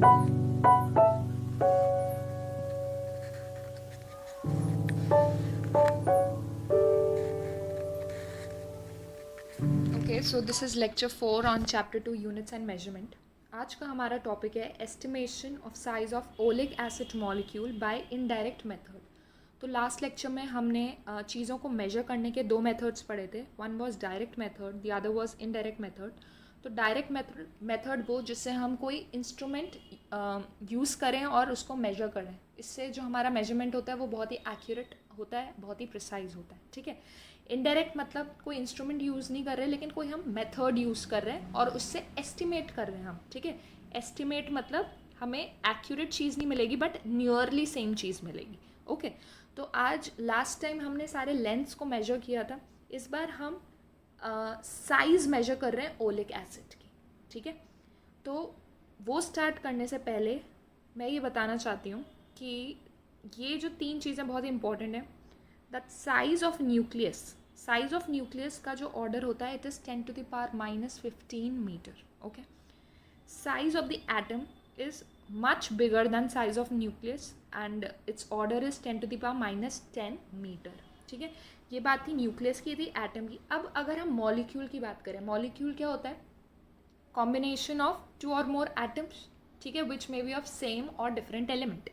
Okay, so this is lecture 4 on chapter 2 units and measurement. आज का हमारा topic है estimation of size of oleic acid molecule by indirect method. तो last lecture में हमने चीज़ों को मेजर करने के दो मेथड्स पढ़े थे। One was direct method, the other was indirect method. तो डायरेक्ट मेथड वो जिससे हम कोई इंस्ट्रूमेंट यूज़ करें और उसको मेजर करें। इससे जो हमारा मेजरमेंट होता है वो बहुत ही एक्यूरेट होता है, बहुत ही प्रिसाइज होता है। ठीक है। इनडायरेक्ट मतलब कोई इंस्ट्रूमेंट यूज़ नहीं कर रहे, लेकिन कोई हम मेथड यूज़ कर रहे हैं और उससे एस्टिमेट कर रहे हैं हम। ठीक है। एस्टिमेट मतलब हमें एक्यूरेट चीज़ नहीं मिलेगी, बट नियरली सेम चीज़ मिलेगी। ओके। तो आज लास्ट टाइम हमने सारे लेंथ्स को मेजर किया था। इस बार हम साइज़ मेजर कर रहे हैं ओलिक एसिड की। ठीक है। तो वो स्टार्ट करने से पहले मैं ये बताना चाहती हूँ कि ये जो तीन चीज़ें बहुत ही इंपॉर्टेंट है। दैट साइज ऑफ न्यूक्लियस का जो ऑर्डर होता है, it is 10⁻⁻15 metre. Okay. Size of the atom is much bigger than size of nucleus and its order is 10⁻⁻10 metre. ठीक है। ये बात थी न्यूक्लियस की, थी एटम की। अब अगर हम मॉलिक्यूल की बात करें, मॉलिक्यूल क्या होता है? कॉम्बिनेशन ऑफ टू और मोर एटम्स। ठीक है, विच मे बी ऑफ सेम और डिफरेंट एलिमेंट।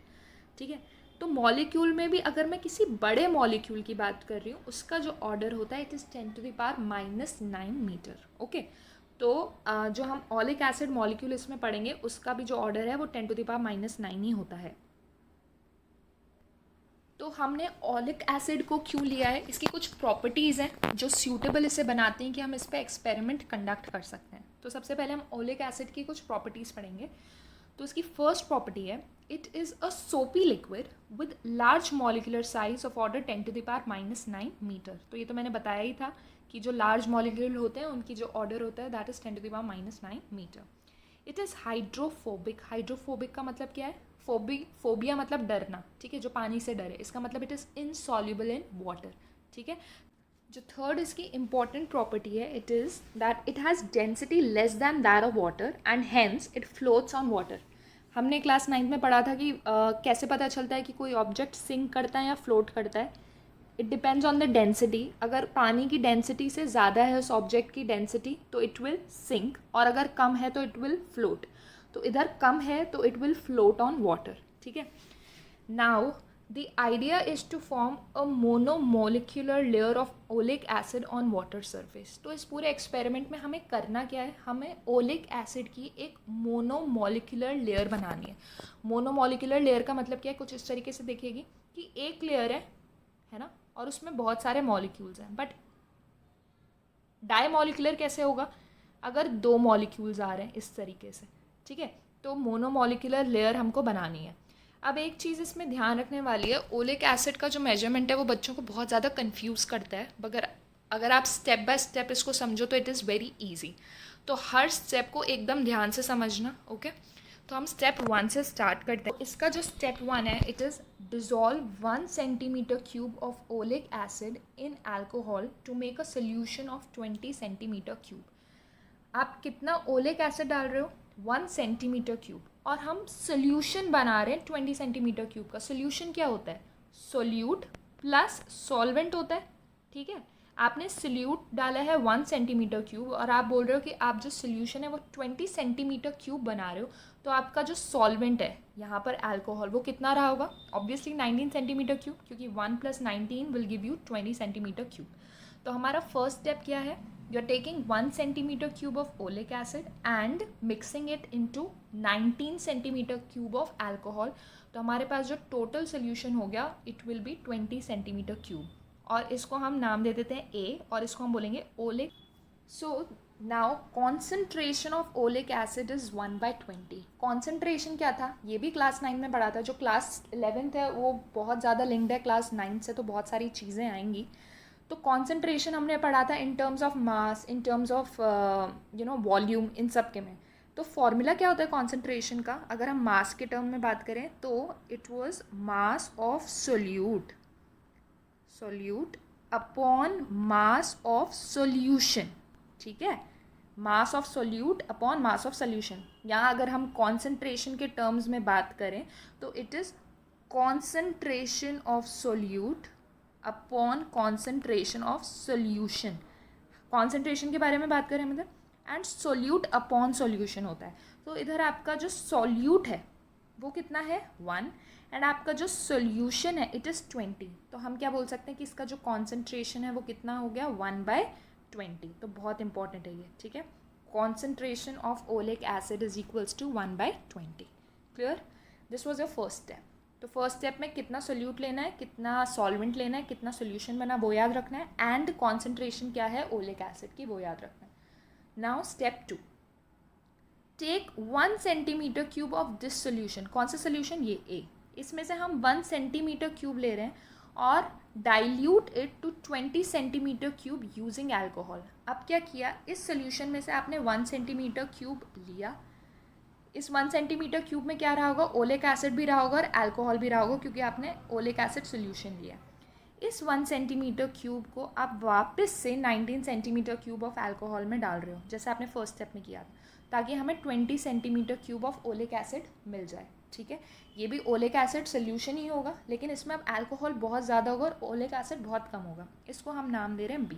ठीक है। तो मॉलिक्यूल में भी अगर मैं किसी बड़े मॉलिक्यूल की बात कर रही हूँ, उसका जो ऑर्डर होता है, इट इज़ 10⁻⁻9 मीटर। ओके। तो जो हम ओलिक एसिड मॉलिक्यूल इसमें पढ़ेंगे, उसका भी जो ऑर्डर है वो 10⁻⁹ ही होता है। तो हमने ओलिक एसिड को क्यों लिया है? इसकी कुछ प्रॉपर्टीज़ हैं जो सूटेबल इसे बनाती हैं कि हम इस पर एक्सपेरिमेंट कंडक्ट कर सकते हैं। तो सबसे पहले हम ओलिक एसिड की कुछ प्रॉपर्टीज़ पढ़ेंगे। तो इसकी फर्स्ट प्रॉपर्टी है, it is a soapy liquid with large molecular size of order 10⁻⁹ metre. तो ये तो मैंने बताया ही था कि जो लार्ज मॉलिक्यूल होते हैं उनकी जो ऑर्डर होता है that is 10⁻⁹ metre. It is hydrophobic. Hydrophobic का मतलब क्या है? फोबिया मतलब डरना। ठीक है, जो पानी से डरे। इसका मतलब it is insoluble in water. ठीक है। जो थर्ड इसकी इंपॉर्टेंट प्रॉपर्टी है, it is that it has density less than that of water and hence it floats on water. हमने क्लास 9th में पढ़ा था कि कैसे पता चलता है कि कोई ऑब्जेक्ट सिंक करता है या फ्लोट करता है। It depends on the density. अगर पानी की डेंसिटी से ज़्यादा है उस ऑब्जेक्ट की डेंसिटी तो इट विल सिंक, और अगर कम है तो इट विल फ्लोट। तो इधर कम है तो it will float on water. ठीक है। Now the idea is to form a monomolecular layer of oleic acid on water surface. तो इस पूरे एक्सपेरिमेंट में हमें करना क्या है? हमें ओलिक एसिड की एक मोनोमोलिक्यूलर लेयर बनानी है। मोनोमोलिक्यूलर लेयर का मतलब क्या है? कुछ इस तरीके से देखिएगी कि एक लेयर है ना, और उसमें बहुत सारे मॉलिक्यूल्स हैं। बट डाईमॉलिक्यूलर कैसे होगा? अगर दो मॉलिक्यूल्स आ रहे हैं इस तरीके से। ठीक है। तो मोनोमॉलिक्यूलर लेयर हमको बनानी है। अब एक चीज़ इसमें ध्यान रखने वाली है, ओलिक एसिड का जो मेजरमेंट है वो बच्चों को बहुत ज़्यादा कंफ्यूज करता है। मगर अगर आप स्टेप बाय स्टेप इसको समझो तो इट इज़ वेरी ईजी। तो हर स्टेप को एकदम ध्यान से समझना। ओके। तो हम स्टेप 1 से स्टार्ट करते हैं। इसका जो स्टेप 1 है, it is dissolve 1 cm³ of oleic acid in alcohol to make a solution of 20 cm³। आप कितना ओलिक एसिड डाल रहे हो? 1 cm³। और हम सोल्यूशन बना रहे हैं 20 cm³ का। सोल्यूशन क्या होता है? सोल्यूट प्लस सॉल्वेंट होता है। ठीक है। आपने सोल्यूट डाला है 1 cm³ और आप बोल रहे हो कि आप जो सोल्यूशन है वो 20 cm³ बना रहे हो। तो आपका जो सॉल्वेंट है यहाँ पर अल्कोहल, वो कितना रहा होगा? ऑब्वियसली 19 cm³, क्योंकि 1 + 19 विल गिव यू 20 cm³। तो हमारा फर्स्ट स्टेप क्या है? You are taking 1 cm³ of oleic acid and mixing it into 19 cm³ of alcohol. तो हमारे पास जो टोटल सोल्यूशन हो गया, इट विल बी 20 cm³। और इसको हम नाम दे देते हैं ए, और इसको हम बोलेंगे oleic. So now concentration of oleic acid is 1/20। Concentration क्या था? ये भी क्लास 9 में पढ़ा था। जो क्लास 11th है वो बहुत ज़्यादा लिंक्ड है क्लास 9 से, तो बहुत सारी चीज़ें आएंगी। तो कॉन्सेंट्रेशन हमने पढ़ा था in terms of mass, in terms of volume, इन सब के में। तो फॉर्मूला क्या होता है कॉन्सेंट्रेशन का? अगर हम मास के टर्म में बात करें तो it was mass of solute upon mass of solution. ठीक है। Mass of solute upon mass of solution. यहाँ अगर हम कॉन्सेंट्रेशन के टर्म्स में बात करें तो it is concentration of solute upon concentration of solution. Concentration के बारे में बात करें मतलब, एंड सोल्यूट अपॉन सोल्यूशन होता है। तो इधर आपका जो सोल्यूट है वो कितना है 1, एंड आपका जो सोल्यूशन है इट इज़ 20। तो हम क्या बोल सकते हैं कि इसका जो कॉन्सेंट्रेशन है वो कितना हो गया 1/20। तो बहुत इंपॉर्टेंट है ये, ठीक है। Concentration of oleic acid is equals to 1/20। Clear? This was your first step. तो फर्स्ट स्टेप में कितना सोल्यूट लेना है, कितना सॉल्वेंट लेना है, कितना सोल्यूशन बना वो याद रखना है, एंड कॉन्सेंट्रेशन क्या है ओलिक एसिड की वो याद रखना है। Now step 2, take 1 centimetre cube of this solution. कौन सा सोल्यूशन? ये ए। इसमें से हम 1 सेंटीमीटर क्यूब ले रहे हैं और dilute it to 20 centimetre cube using alcohol. अब क्या किया, इस सोल्यूशन में से आपने 1 सेंटीमीटर क्यूब लिया। इस 1 सेंटीमीटर क्यूब में क्या रहा होगा, ओलिक एसिड भी रहा होगा और अल्कोहल भी रहा होगा, क्योंकि आपने ओलिक एसिड सोल्यूशन लिया। इस 1 सेंटीमीटर क्यूब को आप वापस से 19 सेंटीमीटर क्यूब ऑफ अल्कोहल में डाल रहे हो, जैसे आपने फर्स्ट स्टेप में किया था, ताकि हमें 20 centimetre cube of oleic acid मिल जाए। ठीक है, ये भी ओलिक एसिड सोल्यूशन ही होगा, लेकिन इसमें अब अल्कोहल बहुत ज़्यादा होगा और ओलिक एसिड बहुत कम होगा। इसको हम नाम दे रहे हैं बी।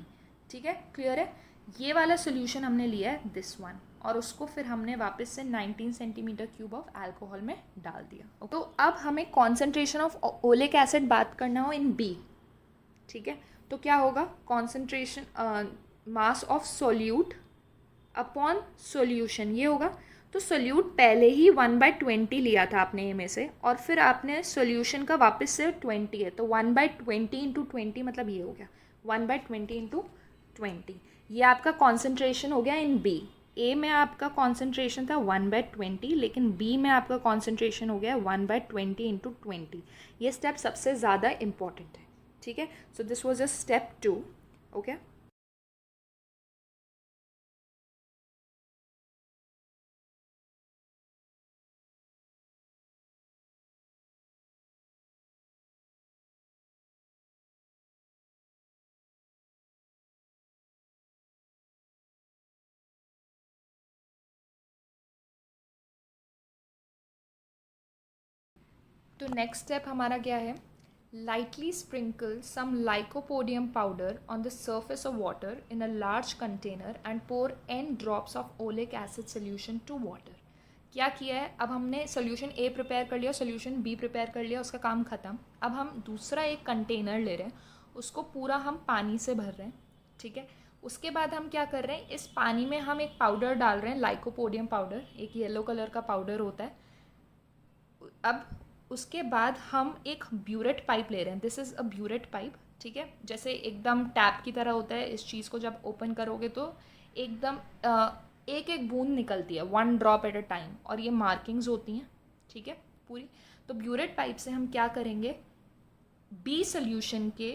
ठीक है, क्लियर है? ये वाला सोल्यूशन हमने लिया है दिस वन, और उसको फिर हमने वापस से 19 सेंटीमीटर क्यूब ऑफ अल्कोहल में डाल दिया। तो अब हमें कॉन्सेंट्रेशन ऑफ ओलिक एसिड बात करना हो इन बी। ठीक है, तो क्या होगा, concentration mass of solute upon solution ये होगा। तो सोल्यूट पहले ही 1/20 लिया था आपने ए में से, और फिर आपने सोल्यूशन का वापस से 20 है, तो 1/20 इंटू 20 मतलब ये हो गया 1/20 इंटू 20। ये आपका कॉन्सेंट्रेशन हो गया इन बी। ए में आपका कॉन्सेंट्रेशन था 1/20, लेकिन बी में आपका कॉन्सेंट्रेशन हो गया 1/20 इंटू 20। ये स्टेप सबसे ज़्यादा इम्पॉर्टेंट है। ठीक है, so this was a step 2। Okay, तो नेक्स्ट स्टेप हमारा क्या है, lightly sprinkle some lycopodium powder on the surface of water in a large container and pour n drops of oleic acid solution to water। क्या किया है, अब हमने solution A prepare कर लिया, सोल्यूशन बी प्रिपेयर कर लिया, उसका काम ख़त्म। अब हम दूसरा एक कंटेनर ले रहे हैं, उसको पूरा हम पानी से भर रहे हैं। ठीक है, उसके बाद हम क्या कर रहे हैं, इस पानी में हम एक पाउडर डाल रहे हैं, लाइकोपोडियम पाउडर, एक येलो कलर का पाउडर होता है। अब उसके बाद हम एक ब्यूरेट पाइप ले रहे हैं, this is a burette pipe. ठीक है, जैसे एकदम टैप की तरह होता है, इस चीज़ को जब ओपन करोगे तो एकदम एक एक बूंद निकलती है, 1 ड्रॉप एट अ टाइम, और ये मार्किंग्स होती हैं। ठीक है, पूरी। तो ब्यूरेट पाइप से हम क्या करेंगे, बी सोल्यूशन के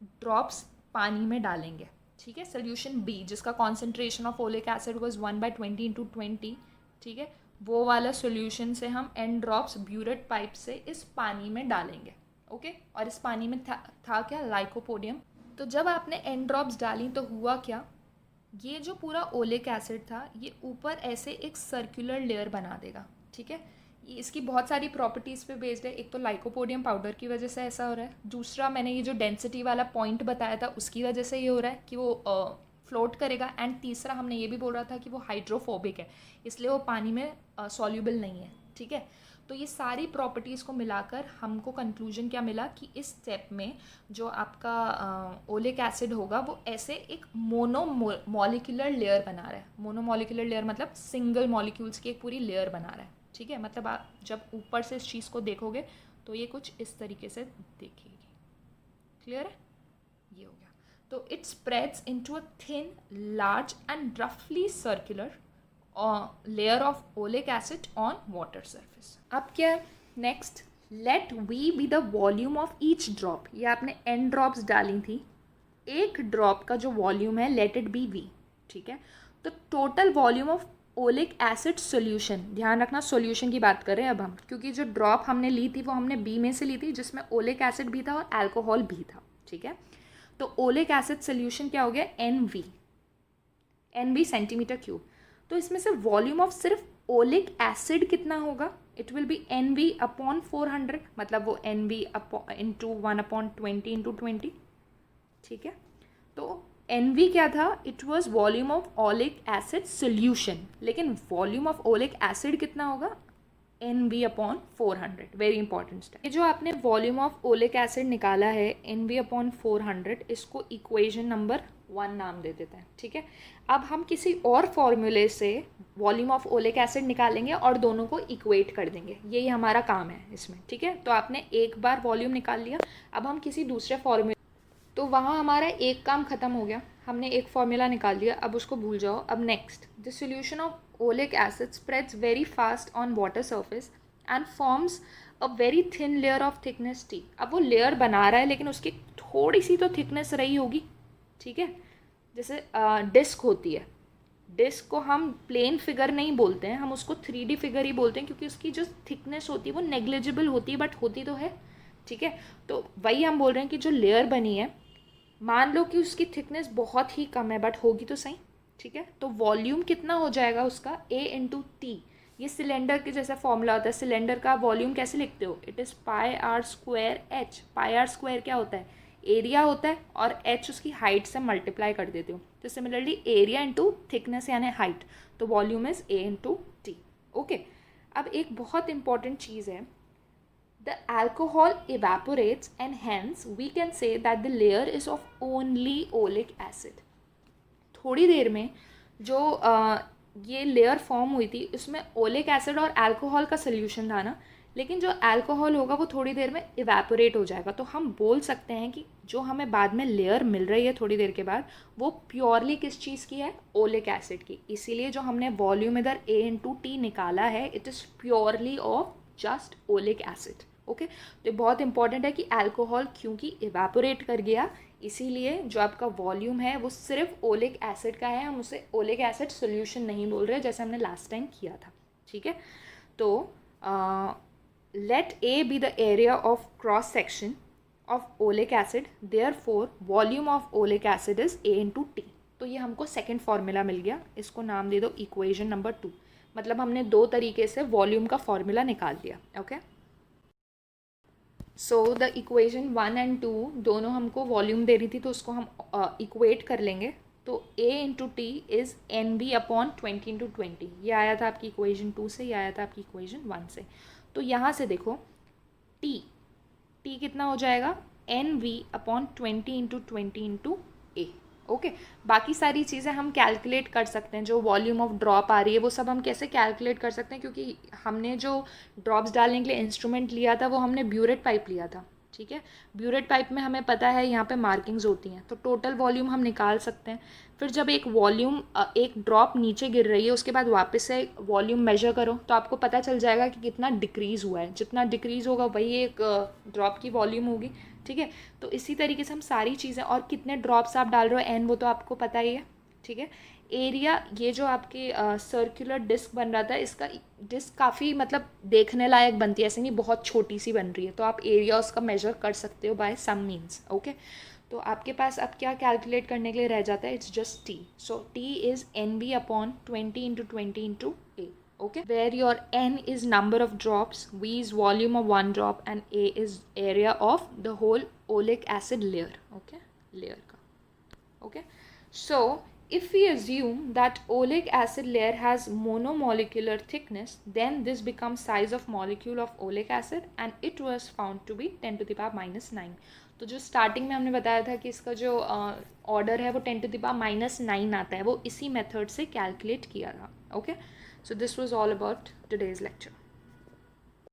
ड्रॉप्स पानी में डालेंगे। ठीक है, सोल्यूशन बी जिसका concentration of oleic acid was 1/20 into 20। ठीक है, वो वाला सोल्यूशन से हम एन ड्रॉप्स ब्यूरेट पाइप से इस पानी में डालेंगे। ओके, और इस पानी में था क्या, लाइकोपोडियम। तो जब आपने एन ड्रॉप्स डाली तो हुआ क्या, ये जो पूरा ओलिक एसिड था ये ऊपर ऐसे एक सर्कुलर लेयर बना देगा। ठीक है, इसकी बहुत सारी प्रॉपर्टीज़ पे बेस्ड है। एक तो लाइकोपोडियम पाउडर की वजह से ऐसा हो रहा है, दूसरा मैंने ये जो डेंसिटी वाला पॉइंट बताया था उसकी वजह से ये हो रहा है कि वो फ्लोट करेगा, एंड तीसरा हमने ये भी बोल रहा था कि वो हाइड्रोफोबिक है, इसलिए वो पानी में सॉल्यूबल नहीं है। ठीक है, तो ये सारी प्रॉपर्टीज़ को मिलाकर हमको कंक्लूजन क्या मिला कि इस स्टेप में जो आपका ओलिक एसिड होगा वो ऐसे एक मोनोमोलिकुलर लेयर बना रहा है। मोनोमोलिकुलर लेयर मतलब सिंगल मॉलिक्यूल्स की एक पूरी लेयर बना रहा है। ठीक है, मतलब आप जब ऊपर से इस चीज़ को देखोगे तो ये कुछ इस तरीके से दिखेगी। क्लियर है? ये हो गया। तो it spreads into a thin, large and रफली circular layer of oleic acid on water surface. अब क्या है next, let V be the volume of each drop. ये आपने एन ड्रॉप्स डाली थी, एक ड्रॉप का जो वॉल्यूम है लेट इट बी वी। ठीक है, तो total volume of oleic acid solution, ध्यान रखना सोल्यूशन की बात करें अब हम, क्योंकि जो ड्रॉप हमने ली थी वो हमने बी में से ली थी जिसमें ओलिक एसिड भी था और अल्कोहल भी था। ठीक है, तो ओलिक एसिड सोल्यूशन क्या हो गया, N V. NB centimetre cube. तो इसमें से वॉल्यूम ऑफ सिर्फ ओलिक एसिड कितना होगा, it will be NB upon 400, मतलब वो NB इंटू 1/20 इंटू 20, ठीक है। तो NB क्या था, it was volume of oleic acid solution, लेकिन वॉल्यूम ऑफ ओलिक एसिड कितना होगा, NB upon 400, very important step. ये जो आपने वॉल्यूम ऑफ ओलिक एसिड निकाला है NB अपॉन 400, इसको इक्वेशन नंबर 1 नाम दे देते हैं, ठीक है। अब हम किसी और फॉर्मूले से वॉल्यूम ऑफ ओलिक एसिड निकालेंगे और दोनों को इक्वेट कर देंगे, यही हमारा काम है इसमें, ठीक है। तो आपने एक बार वॉल्यूम निकाल लिया, अब हम किसी दूसरे फॉर्मूले, तो वहाँ हमारा एक काम ख़त्म हो गया, हमने एक फॉर्मूला निकाल लिया, अब उसको भूल जाओ। अब next, the solution of oleic acid spreads very fast on water surface and forms a very thin layer of thickness T। अब वो लेयर बना रहा है लेकिन उसकी थोड़ी सी तो थिकनेस रही होगी, ठीक है। जैसे डिस्क होती है, डिस्क को हम प्लेन फिगर नहीं बोलते हैं, हम उसको 3D फिगर ही बोलते हैं, क्योंकि उसकी जो थिकनेस होती है वो नेग्लिजिबल होती है, बट होती तो है, ठीक है। तो वही हम बोल रहे हैं कि जो लेयर बनी है, मान लो कि उसकी थिकनेस बहुत ही कम है, बट होगी तो सही, ठीक है। तो वॉल्यूम कितना हो जाएगा उसका, A इंटू टी। ये सिलेंडर के जैसा फॉर्मूला होता है, सिलेंडर का वॉल्यूम कैसे लिखते हो, it is pi r square H। Pi r square क्या होता है, एरिया होता है, और H उसकी हाइट से मल्टीप्लाई कर देते हो। तो सिमिलरली एरिया इंटू थिकनेस यानी हाइट, तो volume is A into T, okay. अब एक बहुत इंपॉर्टेंट चीज़ है, the alcohol evaporates and hence we can say that the layer is of only oleic acid। थोड़ी देर में जो ये लेयर फॉर्म हुई थी उसमें ओलिक एसिड और अल्कोहल का सोल्यूशन था ना, लेकिन जो अल्कोहल होगा वो थोड़ी देर में इवेपोरेट हो जाएगा। तो हम बोल सकते हैं कि जो हमें बाद में लेयर मिल रही है थोड़ी देर के बाद, वो प्योरली किस चीज़ की है, ओलिक एसिड की। इसीलिए जो हमने वॉल्यूम इधर A इंटू टी निकाला है, it is purely of just oleic acid, okay. तो बहुत इंपॉर्टेंट है कि अल्कोहल क्योंकि इवेपोरेट कर गया, इसीलिए जो आपका वॉल्यूम है वो सिर्फ ओलिक एसिड का है, हम उसे ओलिक एसिड सोल्यूशन नहीं बोल रहे जैसे हमने लास्ट टाइम किया था, ठीक है। तो let A be the area of cross section of oleic acid, therefore volume of oleic acid is A into T. तो ये हमको सेकेंड फॉर्मूला मिल गया, इसको नाम दे दो इक्वेशन नंबर 2। मतलब हमने दो तरीके से वॉल्यूम का फॉर्मूला निकाल दिया, okay. So the equation 1 and 2 दोनों हमको वॉल्यूम दे रही थी, तो उसको हम इक्वेट कर लेंगे। तो A into T is NB upon 20 into 20। ये आया था आपकी इक्वेशन 2 से, ये आया था आपकी इक्वेशन 1 से। तो यहाँ से देखो T कितना हो जाएगा, NV upon 20 into 20 into A, okay. बाकी सारी चीज़ें हम कैलकुलेट कर सकते हैं, जो वॉल्यूम ऑफ ड्रॉप आ रही है वो सब हम कैसे कैलकुलेट कर सकते हैं, क्योंकि हमने जो ड्रॉप्स डालने के लिए इंस्ट्रूमेंट लिया था वो हमने ब्यूरेट पाइप लिया था, ठीक है। ब्यूरेट पाइप में हमें पता है यहाँ पे मार्किंग्स होती हैं, तो टोटल वॉल्यूम हम निकाल सकते हैं। फिर जब एक ड्रॉप नीचे गिर रही है उसके बाद वापस से वॉल्यूम मेजर करो, तो आपको पता चल जाएगा कि कितना डिक्रीज़ हुआ है। जितना डिक्रीज़ होगा वही एक ड्रॉप की वॉल्यूम होगी, ठीक है। तो इसी तरीके से हम सारी चीज़ें, और कितने ड्रॉप्स आप डाल रहे हो N वो तो आपको पता ही है, ठीक है। एरिया, ये जो आपके सर्कुलर डिस्क बन रहा था, इसका डिस्क काफ़ी मतलब देखने लायक बनती है, ऐसे नहीं बहुत छोटी सी बन रही है, तो आप एरिया उसका मेजर कर सकते हो बाय सम मीन्स, ओके। तो आपके पास अब क्या कैलकुलेट करने के लिए रह जाता है, it's just T। So T is NB upon 20 into 20 into A, okay, where your N is number of drops, V is volume of one drop and A is area of the whole oleic acid layer, okay, layer ka, okay. So if we assume that oleic acid layer has monomolecular thickness, then this becomes size of molecule of oleic acid and it was found to be 10 to the power minus 9। तो जो starting में हमने बताया था कि इसका जो order है वो 10 to the power minus 9 आता है, वो इसी मेथड से कैलकुलेट किया था, okay. So this was all about today's lecture.